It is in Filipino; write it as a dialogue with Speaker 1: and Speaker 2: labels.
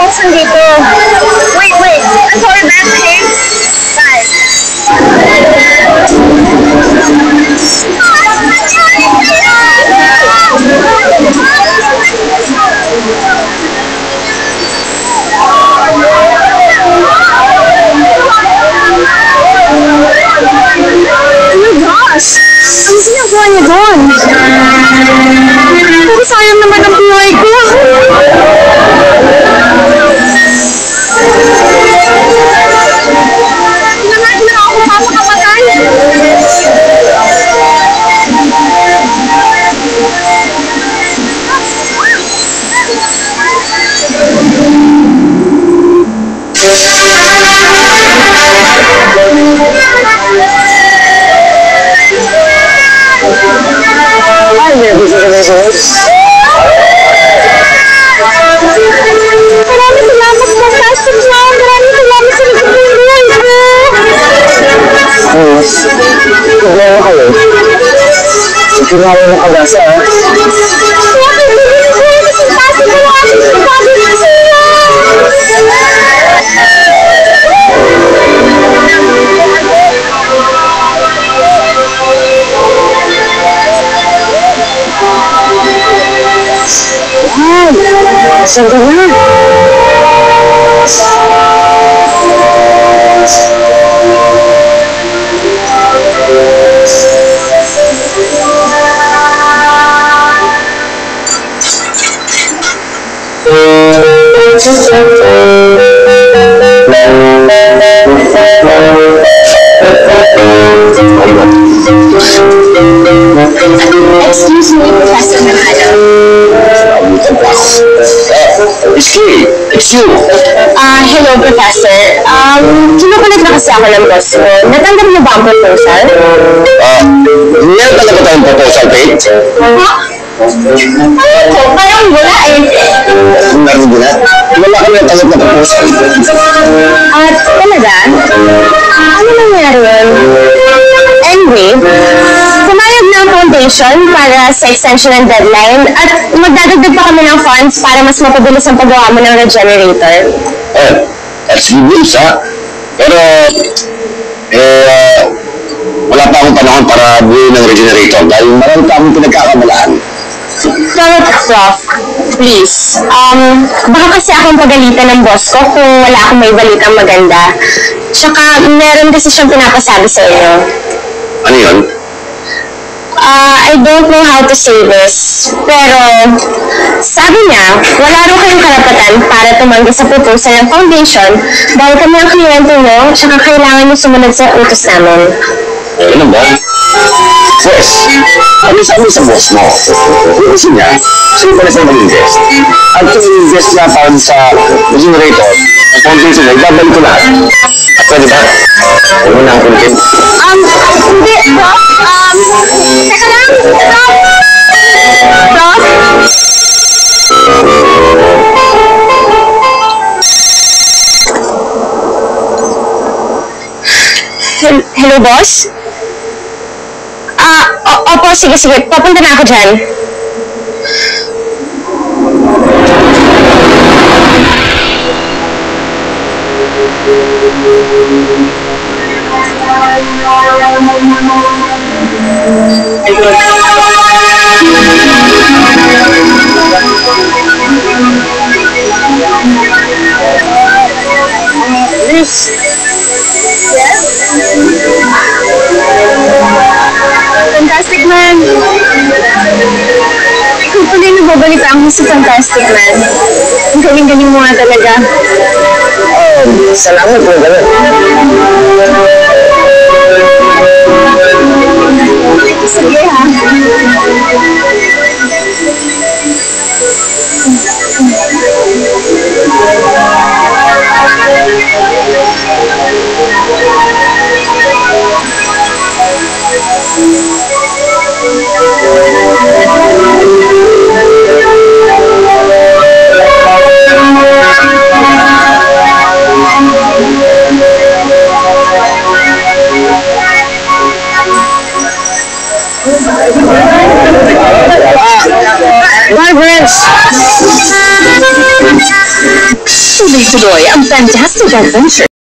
Speaker 1: promotion dito. Wait. I'm sorry, bad name. Guys. Oh my gosh! Ano ginagawa niya doon? Pero sayang naman ang buhay ko. Hindi na ako mapapakamatay. Maraming salamat po, Pastor Mom. Maraming salamat sa nagpapuluhan ko.
Speaker 2: Oo. Problema kayo. Sigurado na kabasa, ha?
Speaker 1: Bakit bigyan ko yung resultato ko ang aming sinabi ko sila?
Speaker 2: Saan ka na?
Speaker 1: Excuse me, Professor Manalo.
Speaker 2: It's you.
Speaker 1: Hello, Professor. Kinukulit na kasi ako ng boss ko. Natanggap niyo ba ang proposal?
Speaker 2: Meron talaga tayong proposal, Kate?
Speaker 1: Ha? Ano ko? Parang wala eh.
Speaker 2: Meron din, ha? Wala kami ang tanggap na proposal.
Speaker 1: Talaga? Ano nangyari yun? Anyway, pumayag na ang foundation para sa extension ng deadline at magdadagdag pa kami ng funds para mas mapabilis ang paggawa mo ng regenerator.
Speaker 2: Oh, that's good news, ha? Pero, wala pa akong panahon para buuin ng regenerator dahil marami pa akong pinagkakabalaan.
Speaker 1: Pero, Prof, please, baka kasi akong pagalitan ng boss ko kung wala akong may balitang maganda. Tsaka, meron kasi siyang pinapasabi sa inyo.
Speaker 2: Ano yun?
Speaker 1: I don't know how to say this, pero sabi niya, wala rin kayong karapatan para tumanggi sa proposal ng foundation dahil kami ang kliyente niyo, tsaka kailangan niyo sumunod sa utos namin.
Speaker 2: Ano ba? Boss, ano sabi sa boss mo? Kasi niya, sino pa rin mag-invest? At kung invest niya para sa regenerator, ang foundation niya, ibabalik ko lahat. At pwede ba? Huwag mo na ang content.
Speaker 1: Hindi, Prof. Teka lang, Prof. Hello, boss? Opo, sige. Papunta na ako dyan.
Speaker 2: Yes.
Speaker 1: Fantastic Man! Ikaw pala yung nababalitaan ko sa Fantastic Man. Ang galing-galing mo nga talaga.
Speaker 2: Salamat po, gano'n.
Speaker 1: Sige ha. Margaret! Tuloy-tuloy ang fantastic adventure